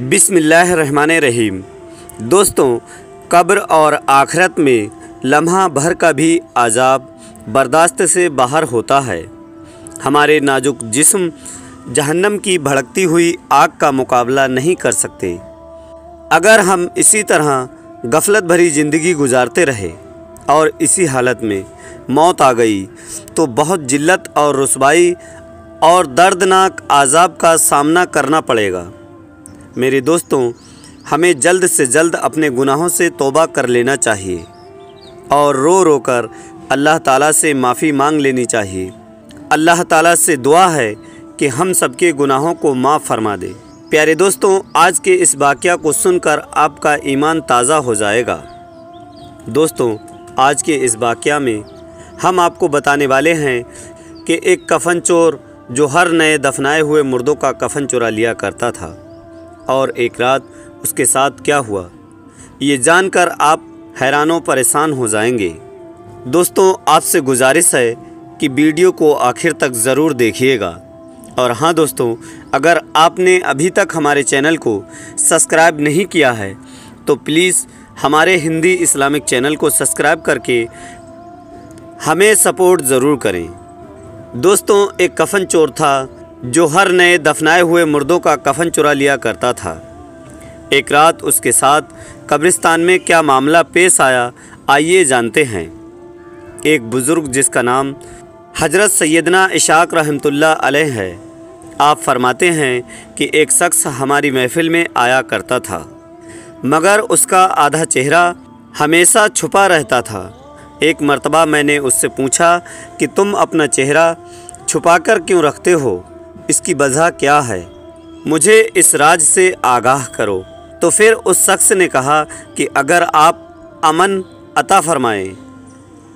बिस्मिल्लाहिर्रहमानिर्रहीम। दोस्तों, कब्र और आखिरत में लम्हा भर का भी अज़ाब बर्दाश्त से बाहर होता है। हमारे नाजुक जिस्म जहन्नम की भड़कती हुई आग का मुकाबला नहीं कर सकते। अगर हम इसी तरह गफलत भरी ज़िंदगी गुजारते रहे और इसी हालत में मौत आ गई तो बहुत जिल्लत और रुसवाई और दर्दनाक अज़ाब का सामना करना पड़ेगा। मेरे दोस्तों, हमें जल्द से जल्द अपने गुनाहों से तौबा कर लेना चाहिए और रो रो कर अल्लाह ताला से माफ़ी मांग लेनी चाहिए। अल्लाह ताला से दुआ है कि हम सबके गुनाहों को माफ़ फरमा दे। प्यारे दोस्तों, आज के इस वाक़या को सुनकर आपका ईमान ताज़ा हो जाएगा। दोस्तों, आज के इस वाक़या में हम आपको बताने वाले हैं कि एक कफ़न चोर जो हर नए दफनाए हुए मुर्दों का कफ़न चुरा लिया करता था और एक रात उसके साथ क्या हुआ, ये जानकर आप हैरानों परेशान हो जाएंगे। दोस्तों, आपसे गुजारिश है कि वीडियो को आखिर तक ज़रूर देखिएगा। और हाँ दोस्तों, अगर आपने अभी तक हमारे चैनल को सब्सक्राइब नहीं किया है तो प्लीज़ हमारे हिंदी इस्लामिक चैनल को सब्सक्राइब करके हमें सपोर्ट ज़रूर करें। दोस्तों, एक कफ़न चोर था जो हर नए दफनाए हुए मुर्दों का कफ़न चुरा लिया करता था। एक रात उसके साथ कब्रिस्तान में क्या मामला पेश आया, आइए जानते हैं। एक बुज़ुर्ग जिसका नाम हज़रत सैयदना इशाक रहमतुल्लाह अलैह है, आप फरमाते हैं कि एक शख्स हमारी महफ़िल में आया करता था मगर उसका आधा चेहरा हमेशा छुपा रहता था। एक मर्तबा मैंने उससे पूछा कि तुम अपना चेहरा छुपाकर क्यों रखते हो, इसकी वजह क्या है, मुझे इस राज से आगाह करो। तो फिर उस शख्स ने कहा कि अगर आप अमन अता फरमाएं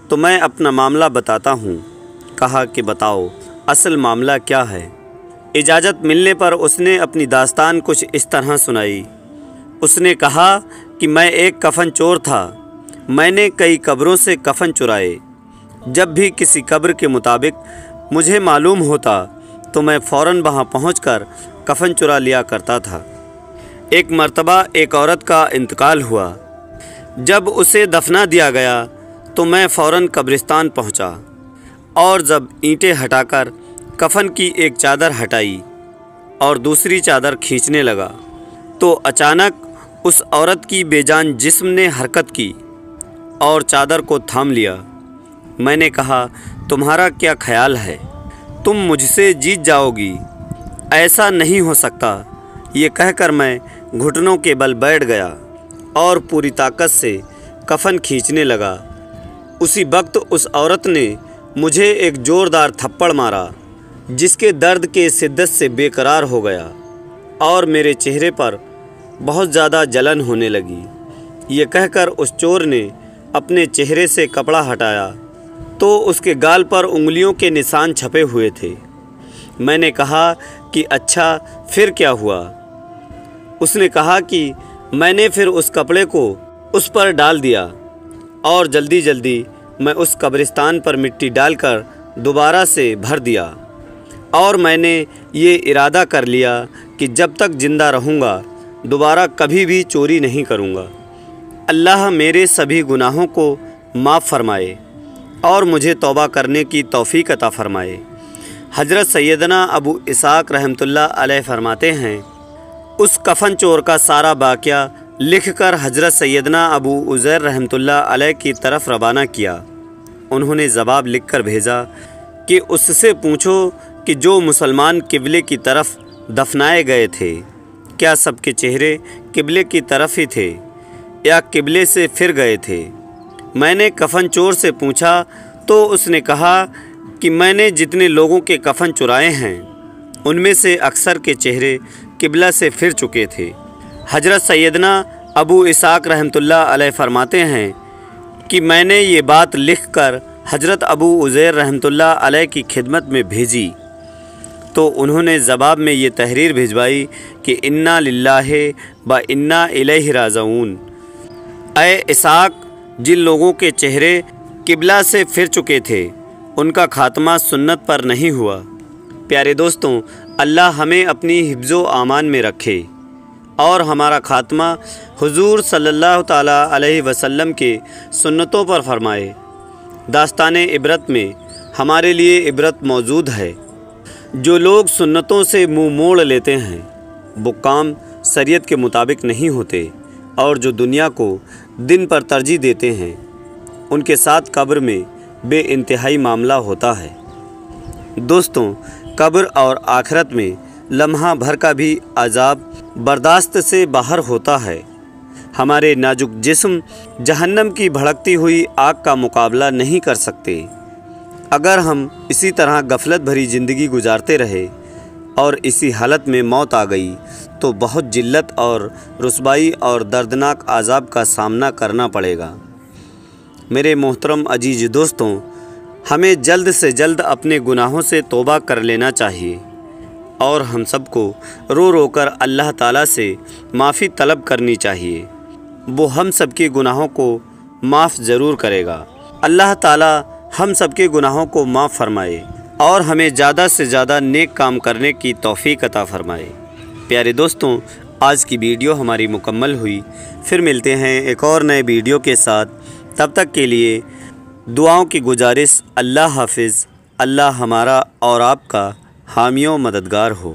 तो मैं अपना मामला बताता हूँ। कहा कि बताओ असल मामला क्या है। इजाज़त मिलने पर उसने अपनी दास्तान कुछ इस तरह सुनाई। उसने कहा कि मैं एक कफ़न चोर था। मैंने कई कब्रों से कफ़न चुराए। जब भी किसी कब्र के मुताबिक मुझे मालूम होता तो मैं फ़ौरन वहाँ पहुंचकर कफ़न चुरा लिया करता था। एक मर्तबा एक औरत का इंतकाल हुआ। जब उसे दफना दिया गया तो मैं फ़ौरन कब्रिस्तान पहुंचा और जब ईंटें हटाकर कफ़न की एक चादर हटाई और दूसरी चादर खींचने लगा तो अचानक उस औरत की बेजान जिस्म ने हरकत की और चादर को थाम लिया। मैंने कहा, तुम्हारा क्या ख्याल है, तुम मुझसे जीत जाओगी? ऐसा नहीं हो सकता। ये कहकर मैं घुटनों के बल बैठ गया और पूरी ताकत से कफ़न खींचने लगा। उसी वक्त उस औरत ने मुझे एक ज़ोरदार थप्पड़ मारा जिसके दर्द के शिद्दत से बेकरार हो गया और मेरे चेहरे पर बहुत ज़्यादा जलन होने लगी। ये कहकर उस चोर ने अपने चेहरे से कपड़ा हटाया तो उसके गाल पर उंगलियों के निशान छपे हुए थे। मैंने कहा कि अच्छा फिर क्या हुआ? उसने कहा कि मैंने फिर उस कपड़े को उस पर डाल दिया और जल्दी जल्दी मैं उस कब्रिस्तान पर मिट्टी डालकर दोबारा से भर दिया और मैंने ये इरादा कर लिया कि जब तक ज़िंदा रहूँगा दोबारा कभी भी चोरी नहीं करूँगा। अल्लाह मेरे सभी गुनाहों को माफ़ फरमाए और मुझे तौबा करने की तौफ़ीक अता फ़रमाए। हज़रत सैयदना अबू इसाक रहमतुल्लाह अलैह फरमाते हैं, उस कफ़न चोर का सारा वाक़या लिखकर हज़रत सैयदना अबू उज़ैर रहमतुल्लाह अलैह की तरफ रवाना किया। उन्होंने जवाब लिखकर भेजा कि उससे पूछो कि जो मुसलमान किबले की तरफ दफनाए गए थे, क्या सबके चेहरे किबले की तरफ ही थे या किबले से फिर गए थे? मैंने कफ़न चोर से पूछा तो उसने कहा कि मैंने जितने लोगों के कफ़न चुराए हैं उनमें से अक्सर के चेहरे किबला से फिर चुके थे। हज़रत सैयदना अबू इसाक रहमतुल्लाह अलैह फरमाते हैं कि मैंने ये बात लिखकर हज़रत अबू उज़ैर रहमतुल्लाह अलैह की खिदमत में भेजी तो उन्होंने जवाब में ये तहरीर भिजवाई कि इन्ना लिल्लाहि व इन्ना इलैहि राजिऊन। ऐ इसाक, जिन लोगों के चेहरे किबला से फिर चुके थे उनका खात्मा सुन्नत पर नहीं हुआ। प्यारे दोस्तों, अल्लाह हमें अपनी हिफ्ज़ो आमान में रखे اور ہمارا خاتمہ حضور صلی اللہ تعالیٰ علیہ وسلم کے سنتوں پر فرمائے۔ داستان عبرت میں ہمارے لیے عبرت موجود ہے۔ جو لوگ سنتوں سے منہ موڑ لیتے ہیں وہ کام شریعت کے مطابق نہیں ہوتے، اور جو دنیا کو دن پر ترجیح دیتے ہیں ان کے ساتھ قبر میں بے انتہائی معاملہ ہوتا ہے۔ دوستوں، قبر اور آخرت میں لمحہ بھر کا بھی عذاب برداشت سے باہر ہوتا ہے۔ ہمارے نازک جسم جہنم کی بھڑکتی ہوئی آگ کا مقابلہ نہیں کر سکتے۔ اگر ہم اسی طرح غفلت بھری زندگی گزارتے رہے اور اسی حالت میں موت آ گئی تو بہت ذلت اور رسوائی اور دردناک عذاب کا سامنا کرنا پڑے گا۔ میرے محترم عزیز دوستوں، ہمیں جلد سے جلد اپنے گناہوں سے توبہ کر لینا چاہیے، اور ہم سب کو رو رو کر اللہ تعالیٰ سے معافی طلب کرنی چاہیے۔ وہ ہم سب کے گناہوں کو معاف ضرور کرے گا۔ اللہ تعالیٰ ہم سب کے گناہوں کو معاف فرمائے اور ہمیں زیادہ سے زیادہ نیک کام کرنے کی توفیق عطا فرمائے۔ پیارے دوستوں، آج کی ویڈیو ہماری مکمل ہوئی۔ پھر ملتے ہیں ایک اور نئے ویڈیو کے ساتھ۔ تب تک کے لیے دعاؤں کی گزارش۔ اللہ حافظ۔ اللہ ہمارا اور آپ کا حامی و مددگار ہو۔